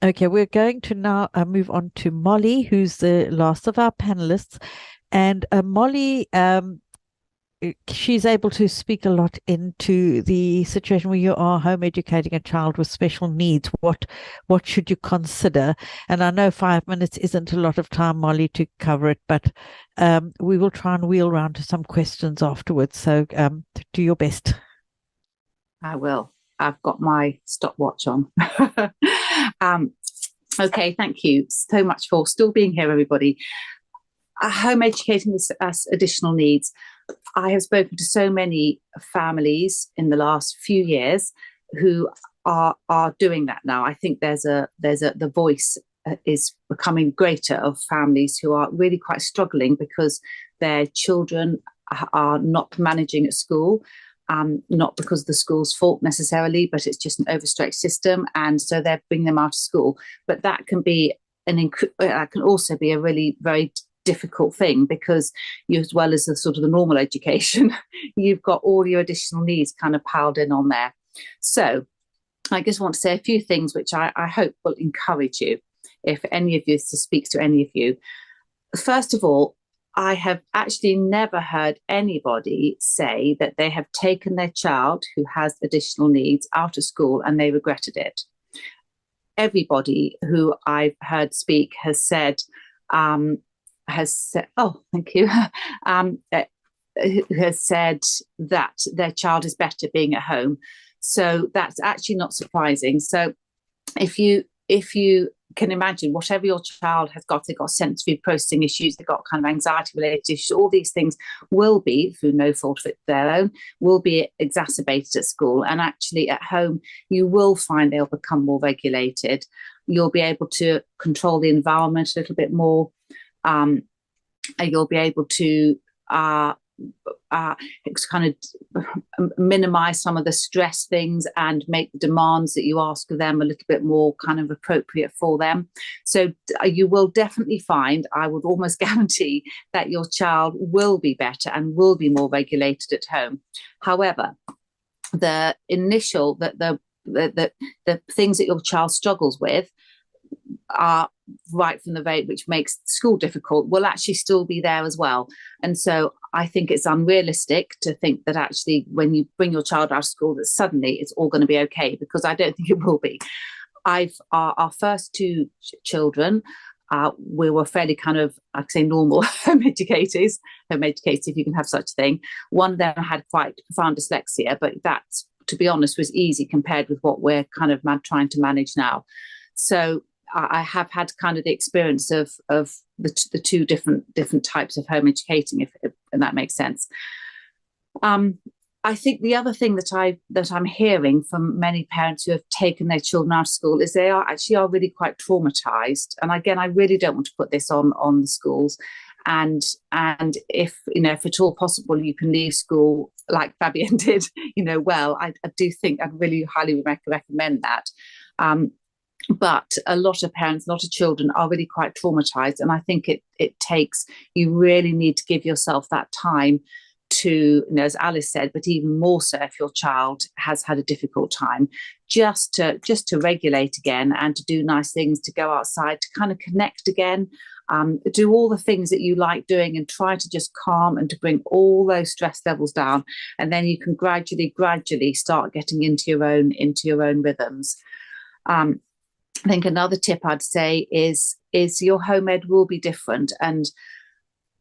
Okay, we're going to now move on to Molly, who's the last of our panelists. And Molly, she's able to speak a lot into the situation where you are home educating a child with special needs. What should you consider? And I know 5 minutes isn't a lot of time, Molly, to cover it, but we will try and wheel round to some questions afterwards. So do your best. I will. I've got my stopwatch on. um, okay, thank you so much for still being here, everybody. Home educating with us additional needs. I have spoken to so many families in the last few years who are doing that now. I think there's a the voice is becoming greater of families who are really quite struggling because their children are not managing at school. Not because of the school's fault necessarily, but it's just an overstretched system, and so they're bringing them out of school. But that can be that can also be a really very difficult thing because you, as well as the sort of the normal education, you've got all your additional needs kind of piled in on there. So I just want to say a few things which I hope will encourage you, if any of you to speak to any of you. First of all, I have actually never heard anybody say that they have taken their child who has additional needs out of school and they regretted it. Everybody who I've heard speak has said, oh, thank you, has said that their child is better being at home. So that's actually not surprising. So if you can imagine, whatever your child has got, they've got sensory processing issues, they've got kind of anxiety related issues, all these things will be, through no fault of their own, will be exacerbated at school. And actually at home, you will find they'll become more regulated. You'll be able to control the environment a little bit more. Um, you'll be able to kind of minimize some of the stress things and make the demands that you ask of them a little bit more kind of appropriate for them. So you will definitely find, I would almost guarantee, that your child will be better and will be more regulated at home. However, the initial the things that your child struggles with are right from the very, which makes school difficult, will actually still be there as well. And so I think it's unrealistic to think that actually when you bring your child out of school that suddenly it's all going to be okay, because I don't think it will be. Our first two children, we were fairly kind of, I'd say, normal home educators, if you can have such a thing. One of them had quite profound dyslexia, but that, to be honest, was easy compared with what we're kind of trying to manage now. So I have had kind of the experience of the two different types of home educating, if and that makes sense. I think the other thing that I'm hearing from many parents who have taken their children out of school is they are really quite traumatized. And again, I really don't want to put this on the schools. And if if at all possible, you can leave school like Fabienne did, well, I do think I'd really highly recommend that. But a lot of parents, a lot of children are really quite traumatized. And I think you really need to give yourself that time to, as Alice said, but even more so if your child has had a difficult time, just to regulate again and to do nice things, to go outside, to kind of connect again, do all the things that you like doing and try to just calm and to bring all those stress levels down. And then you can gradually start getting into your own rhythms. I think another tip I'd say is your home ed will be different, and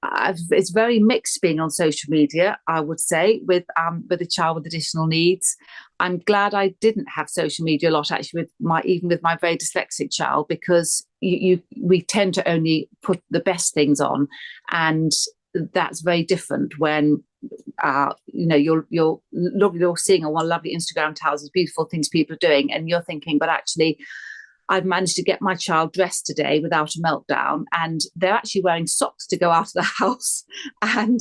it's very mixed being on social media, I would say, with a child with additional needs. I'm glad I didn't have social media a lot actually with my very dyslexic child, because we tend to only put the best things on, and that's very different when you're seeing on one lovely Instagram tells us beautiful things people are doing, and you're thinking, but actually I've managed to get my child dressed today without a meltdown, and they're actually wearing socks to go out of the house, and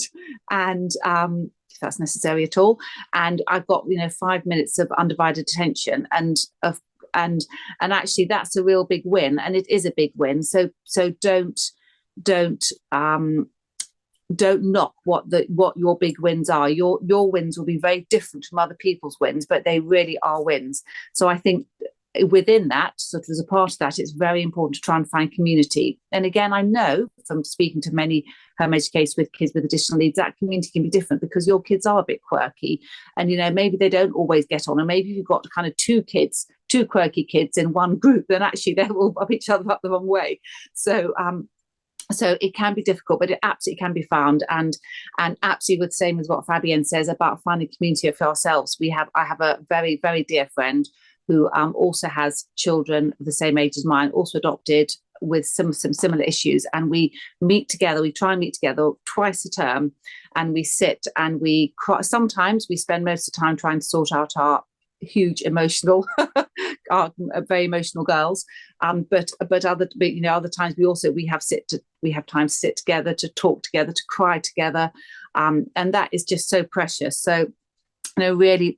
if that's necessary at all. And I've got 5 minutes of undivided attention, and actually that's a real big win, and it is a big win. So don't knock what your big wins are. Your wins will be very different from other people's wins, but they really are wins. So I think within that, sort of as a part of that, it's very important to try and find community. And again, I know from speaking to many home educators with kids with additional needs, that community can be different because your kids are a bit quirky, and maybe they don't always get on, and maybe if you've got kind of two quirky kids in one group, then actually they will rub each other up the wrong way. So it can be difficult, but it absolutely can be found. And absolutely the same as what Fabienne says about finding community for ourselves. I have a very, very dear friend who also has children of the same age as mine, also adopted, with some similar issues. And we try and meet together twice a term, and we sit and we cry. Sometimes we spend most of the time trying to sort out our huge emotional are very emotional girls, but other times we have time to sit together, to talk together, to cry together, and that is just so precious. So really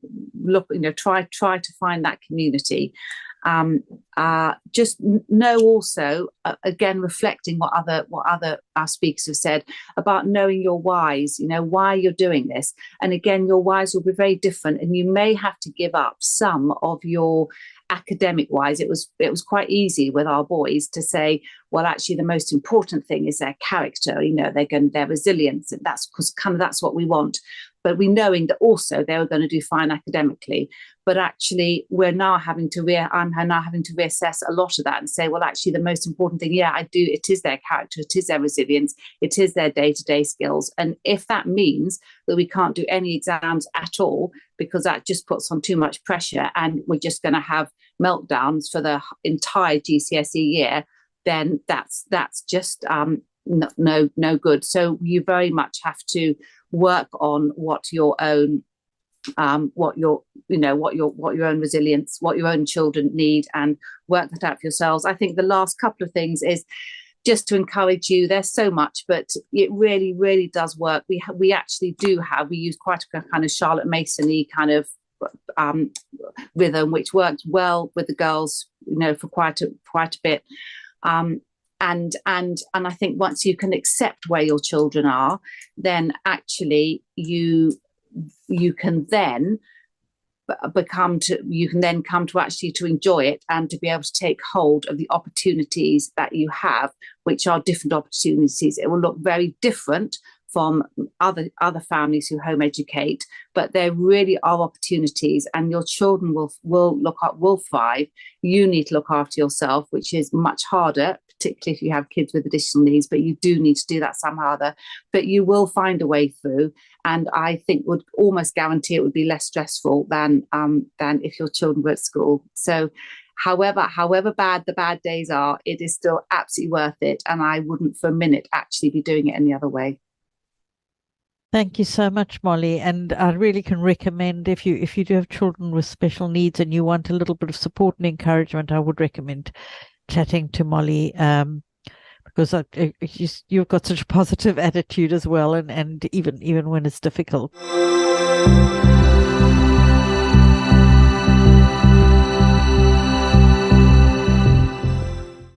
try to find that community. Just know also, again, reflecting what other our speakers have said about knowing your whys, why you're doing this. And again, your whys will be very different, and you may have to give up some of your academic whys. It was quite easy with our boys to say, well, actually the most important thing is their character, their resilience, and that's because that's what we want. But we knowing that also they were going to do fine academically. But actually, I'm now having to reassess a lot of that and say, well, actually, the most important thing, it is their character, it is their resilience, it is their day-to-day skills. And if that means that we can't do any exams at all, because that just puts on too much pressure and we're just going to have meltdowns for the entire GCSE year, then that's just no good. So you very much have to work on what your own resilience, what your own children need, and work that out for yourselves. I think the last couple of things is just to encourage you. There's so much, but it really, really does work. We use quite a kind of Charlotte Mason-y kind of rhythm, which works well with the girls, for quite a bit. And I think once you can accept where your children are, then actually you can then come to actually to enjoy it and to be able to take hold of the opportunities that you have, which are different opportunities. It will look very different from other families who home educate, but there really are opportunities, and your children will thrive. You need to look after yourself, which is much harder, particularly if you have kids with additional needs, but you do need to do that somehow or other. But you will find a way through, and I think would almost guarantee it would be less stressful than if your children were at school. So however bad the bad days are, it is still absolutely worth it, and I wouldn't for a minute actually be doing it any other way. Thank you so much, Molly. And I really can recommend, if you do have children with special needs and you want a little bit of support and encouragement, I would recommend chatting to Molly, because you've got such a positive attitude as well, and even when it's difficult.